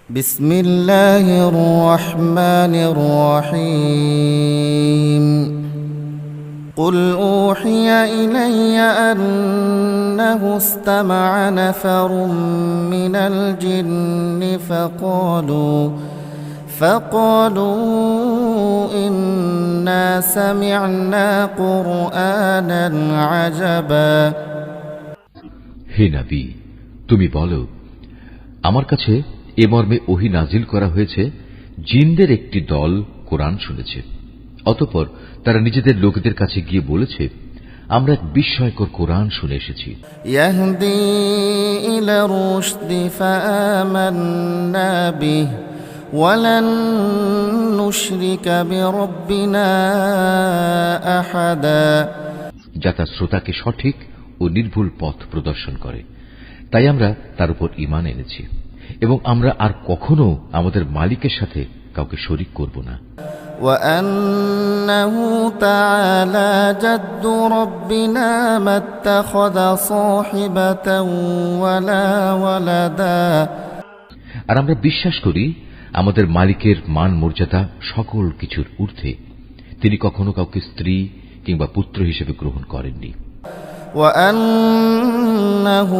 بسم الله الرحمن الرحيم قل أوحي إلي أنه استمع نفر من الجن فقالوا إنا سمعنا قرآنا عجبا হে নবী, তুমি বলো, আমার কাছে এ মর্মে ওহী নাজিল করা হয়েছে, জিনদের একটি দল কোরআন শুনেছে। অতঃপর তারা নিজেদের লোকদের কাছে গিয়ে বলেছে, আমরা এক বিস্ময়কর কোরআন শুনে এসেছি। يهدي إلى الرشد فآمنا به ولن نشرك بربنا أحدا যা তার শ্রোতাকে সঠিক ও নির্ভুল পথ প্রদর্শন করে, তাই আমরা তার উপর ঈমান এনেছি এবং আমরা আর কখনো আমাদের মালিকের সাথে কাউকে শরীক করব না। وأنه تعالى جد ربنا ما اتخذ صاحبة ولا ولدا আর আমরা বিশ্বাস করি আমাদের মালিকের মান মর্যাদা সকল কিছুর ঊর্ধ্বে, তিনি কখনো কাউকে স্ত্রী কিংবা পুত্র হিসেবে গ্রহণ করেননি। وأنه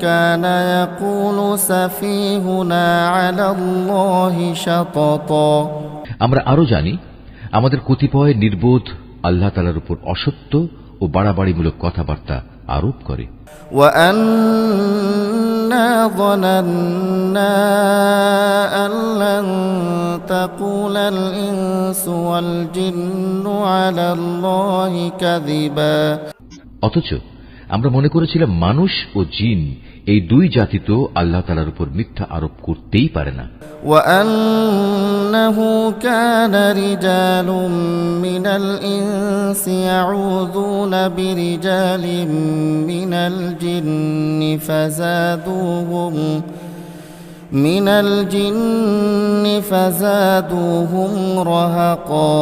كان يقول سفيهنا على الله شططا আমরা আরো জানি আমাদের কতিপয় নির্বোধ আল্লাহ তাআলার উপর অসত্য ও বাড়াবাড়িমূলক কথাবার্তা আরোপ করে। وأنا ظننا أن لن تقول الإنس والجن على الله كذبا অথচ আমরা মনে করেছিলাম মানুষ ও জিন এই দুই জাতি তো আল্লাহ তাআলার উপর মিথ্যা আরোপ করতেই পারে না। وأنه كان رجال من الإنس يعوذون برجال من الجن فزادوهم رهقا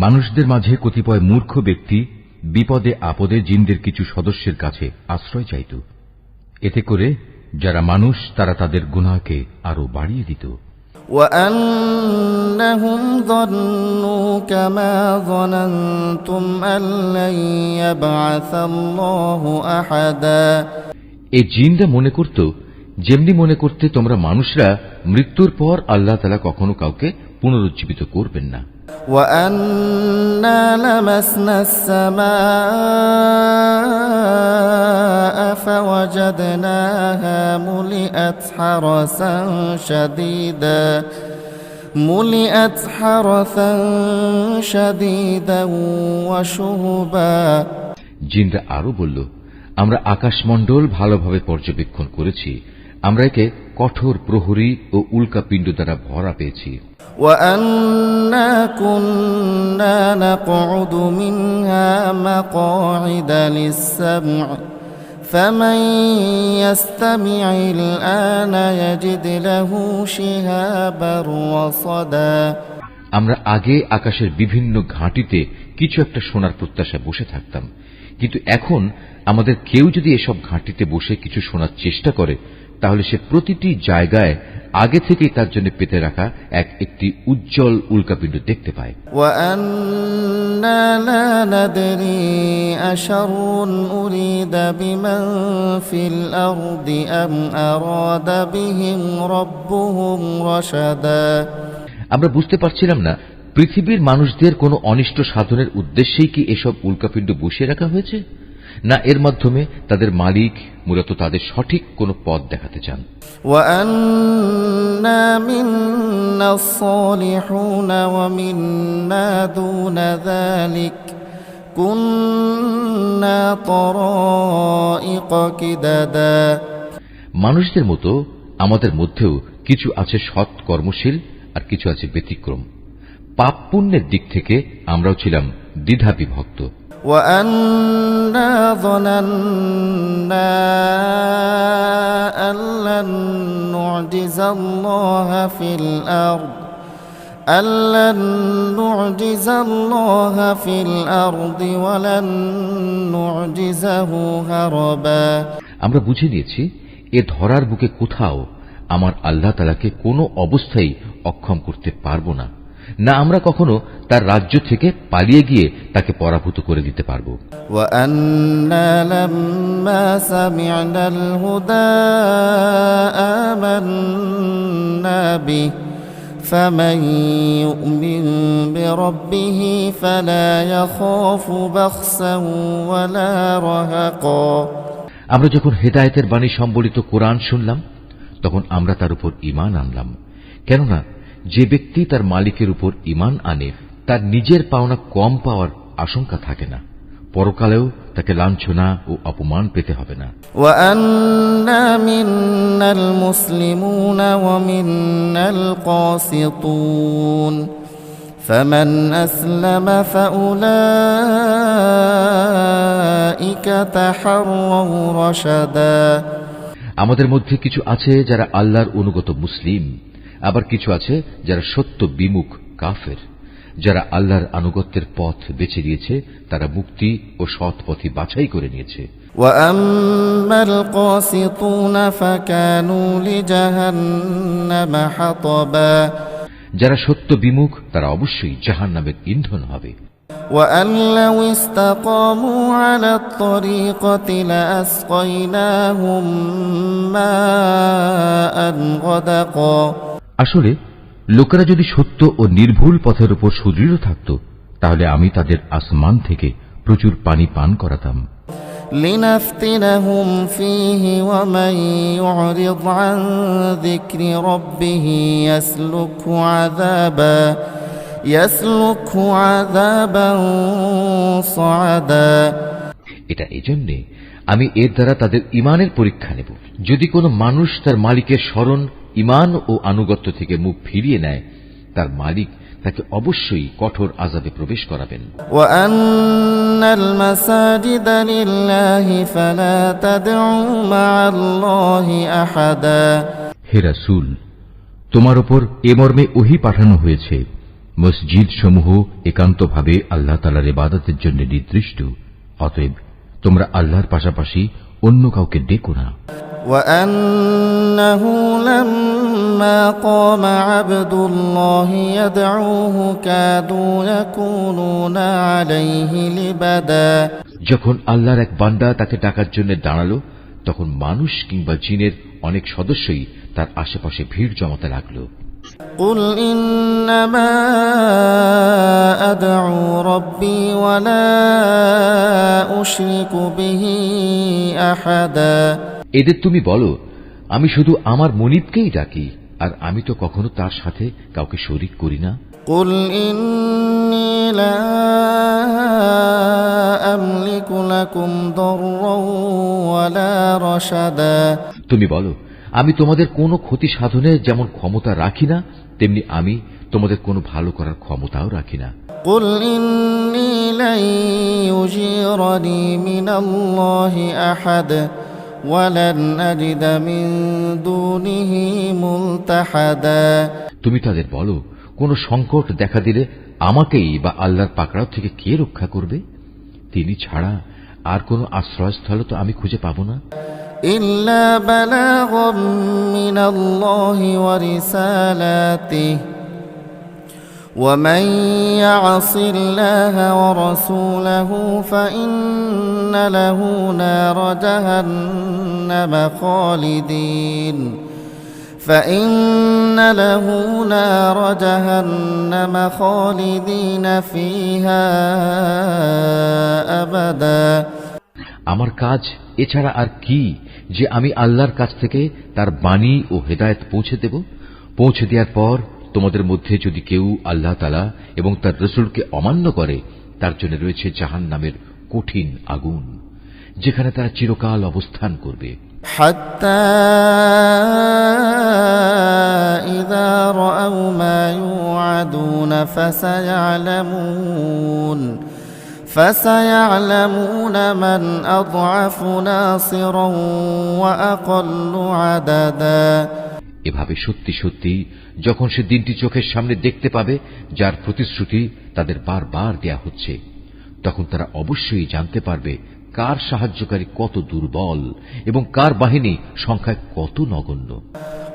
মানুষদের মাঝে কতিপয় মূর্খ ব্যক্তি বিপদে আপদে জিনদের কিছু সদস্যের কাছে আশ্রয় চাইত, এতে করে যারা মানুষ তারা তাদের গুনাহকে আরো বাড়িয়ে দিত। وأنهم ظنوا كما ظننتم أن لن يبعث الله أحدا এই জিনরা মনে করত যেমনি মনে করতে তোমরা মানুষরা মৃত্যুর পর আল্লাহ তাআলা কখনো কাউকে পুনরুজ্জীবিত করবেন না। وأنا لمسنا السماء فوجدناها ملئت حرسا شديدا وشهبا জিনরা আরো বলল, আমরা আকাশমণ্ডল ভালোভাবে পর্যবেক্ষণ করেছি, আমরা একে কঠোর প্রহরী ও উল্কাপিণ্ড দ্বারা ভরা পেয়েছি। وأنا كنا نقعد منها مقاعد للسمع فمن يستمع الآن يجد له شهابا رصدا আমরা আগে আকাশের বিভিন্ন ঘাঁটিতে কিছু একটা শোনার প্রত্যাশায় বসে থাকতাম, কিন্তু এখন আমাদের কেউ যদি এসব ঘাঁটিতে বসে কিছু শোনার চেষ্টা করে, তাহলে সে প্রতিটি জায়গায় আগে থেকেই তার জন্য পেতে রাখা একটি উজ্জ্বল উল্কাপিণ্ড দেখতে পায়। وأنا لا ندري أشر أريد بمن في الأرض أم أراد بهم ربهم رشدا আমরা বুঝতে পারছিলাম না পৃথিবীর মানুষদের কোনো অনিষ্ট সাধনের উদ্দেশ্যেই কি এসব উল্কাপিণ্ড বসিয়ে রাখা হয়েছে, না এর মাধ্যমে তাদের মালিক মূলত তাদের সঠিক কোনো পথ দেখাতে চান। وأنا منا الصالحون ومنا دون ذلك كنا طرائق قددا মানুষদের মতো আমাদের মধ্যেও কিছু আছে সৎ কর্মশীল আর কিছু আছে ব্যতিক্রম। পাপ পুণ্যের দিক থেকে আমরাও ছিলাম দ্বিধা বিভক্ত। وأنا ظننا أن لن نعجز الله في الأرض ولن نعجزه هربا আমরা বুঝে নিয়েছি এ ধরার বুকে কোথাও আমার আল্লাহ তাআলাকে কোনো অবস্থায় অক্ষম করতে পারবো না, না আমরা কখনো তার রাজ্য থেকে পালিয়ে গিয়ে তাকে পরাভূত করে দিতে পারবো। وأنا لما سمعنا الهدى آمنا به فمن يؤمن بربه فلا يخاف بخسا ولا رهقا। আমরা যখন হেদায়েতের বাণী সম্বলিত কোরআন শুনলাম তখন আমরা তার উপর ঈমান আনলাম, কেননা যে ব্যক্তি তার মালিকের উপর ঈমান আনে তার নিজের পাওনা কম পাওয়ার আশঙ্কা থাকে না, পরকালেও তাকে লাঞ্ছনা ও অপমান পেতে হবে না। وأنا منا المسلمون ومنا القاسطون فمن أسلم فأولئك تحروا رشدا। আমাদের মধ্যে কিছু আছে যারা আল্লাহর অনুগত মুসলিম, আবার কিছু আছে যারা সত্য বিমুখ কাফের। যারা আল্লাহর আনুগত্যের পথ বেছে নিয়েছে তারা মুক্তি ও সৎ পথই বাছাই করে নিয়েছে। وأما القاسطون فكانوا لجهنم حطبا। যারা সত্য বিমুখ তারা অবশ্যই জাহান্নামের ইন্ধন হবে। وأن لو استقاموا على الطريقة لأسقيناهم ماء غدقا। আসলে লোকেরা যদি সত্য ও নির্ভুল পথের উপর সুদৃঢ় থাকত তাহলে আমি তাদের আসমান থেকে প্রচুর পানি পান করাতাম। لنفتنهم فيه ومن يعرض عن ذكر ربه يسلكه عذابا صعدا। এটা এজন্যে আমি এর দ্বারা তাদের ঈমানের পরীক্ষা নেব। যদি কোনো মানুষ তার মালিকের স্মরণ, ঈমান ও আনুগত্য থেকে মুখ ফিরিয়ে নেয় তার মালিক তাকে অবশ্যই কঠোর আযাবে প্রবেশ করাবেন। وأن المساجد لله فلا تدعوا مع الله أحدا। হে রাসূল, তোমার উপর এ মর্মে ওহী পাঠানো হয়েছে, মসজিদ সমূহ একান্তভাবে আল্লাহ তাআলার ইবাদতের জন্য নির্দিষ্ট, অতএব তোমরা আল্লাহর পাশাপাশি অন্য কাউকে ডেকো না। وأنه لما قام عبد الله يدعوه كادوا يكونون عليه لبدا। যখন আল্লাহর এক বান্দা তাকে ডাকার জন্য দাঁড়ালো তখন মানুষ কিংবা জিনের অনেক সদস্যই তার আশেপাশে ভিড় জমাতে লাগলো। قل إنما أدعو ربي ولا أشرك به أحدا। এদের তুমি বলো, আমি শুধু আমার মনিবকেই ডাকি, আর আমি তো কখনো তার সাথে কাউকে শরীক করি না। قل إني لا أملك لكم ضرا ولا رشدا। তুমি বলো, আমি তোমাদের কোনো ক্ষতি সাধনের যেমন ক্ষমতা রাখি না তেমনি আমি তোমাদের কোনো ভালো করার ক্ষমতাও রাখি না। قل إني لن يجيرني من الله أحد ولن أجد من دونه ملتحدا। তুমি তাদের বলো, কোন সংকট দেখা দিলে আমাকেই বা আল্লাহর পাকড়াও থেকে কে রক্ষা করবে? তিনি ছাড়া আর কোনো আশ্রয়স্থল তো আমি খুঁজে পাবো না। إلا بلاغا من الله ورسالاته ومن يعص الله ورسوله فإن له نار جهنم خالدين فيها أبدا। আমার কাজ এছাড়া আর কি যে আমি আল্লাহর কাছ থেকে তার বাণী ও হেদায়েত পৌঁছে দেব। পৌঁছে দেওয়ার পর তোমাদের মধ্যে যদি কেউ আল্লাহ তাআলা এবং তার রাসূলকে অমান্য করে তার জন্য রয়েছে জাহান্নামের কঠিন আগুন, যেখানে তারা চিরকাল অবস্থান করবে। حتى إذا رأوا ما يوعدون فسيعلمون من أضعف ناصرا وأقل عددا। এভাবে সত্যি সত্যি যখন সে দিনটি চোখের সামনে দেখতে পাবে যার প্রতিশ্রুতি তাদের বারবার দেয়া হচ্ছে, তখন তারা অবশ্যই জানতে পারবে কার সাহায্যকারী কত দুর্বল এবং কার বাহিনী সংখ্যায় কত নগণ্য।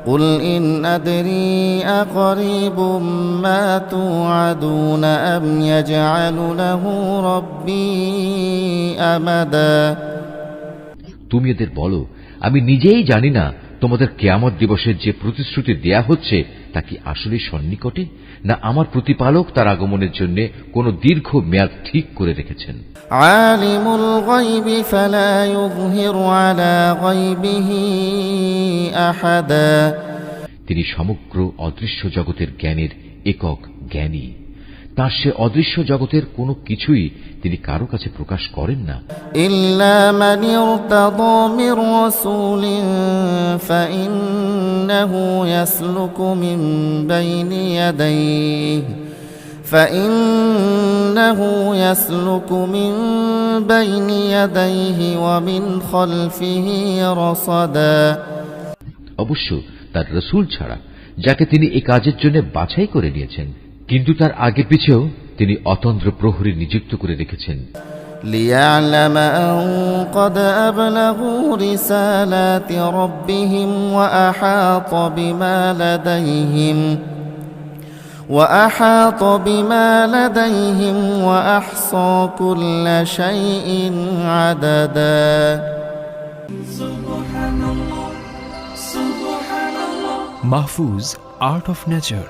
قل إن أدري أقريب ما توعدون أم يجعل له ربي أمدا। তুমি এদের বলো, আমি নিজেই জানি না তোমাদের কিয়ামত দিবসের যে প্রতিশ্রুতি দেয়া হচ্ছে তা কি আসলে সন্নিকটে, না আমার প্রতিপালক তার আগমনের জন্য কোন দীর্ঘ মেয়াদ ঠিক করে রেখেছেন। আলিমুল গায়বি ফালা ইউযহিরু আলা গায়বিহি আহাদা। তিনি সমগ্র অদৃশ্য জগতের জ্ঞানের একক জ্ঞানী। তার সে অদৃশ্য জগতের কোনো কিছুই তিনি কারো কাছে প্রকাশ করেন না। ইল্লা মান ইরতাদা মির রাসূলিন ফাইন্নাহু ইয়াসলুকু মিন বাইনি ইয়াদাইহি ওয়া মিন খালফিহি রাসাদা। অবশ্য তার রাসূল ছাড়া যাকে তিনি এই কাজের জন্য বাছাই করে নিয়েছেন, কিন্তু তার আগে পিছেও তিনি অতন্দ্র প্রহরী নিযুক্ত করে রেখেছেন। লিয়া'লামা আন ক্বাদ আবলাগু রিসালাতি রাব্বিহিম ওয়া আহাতা বিমা লাদাইহিম ওয়া Ahsa Kulla শাইইন আদাদা। Mahfuz, Art of Nature.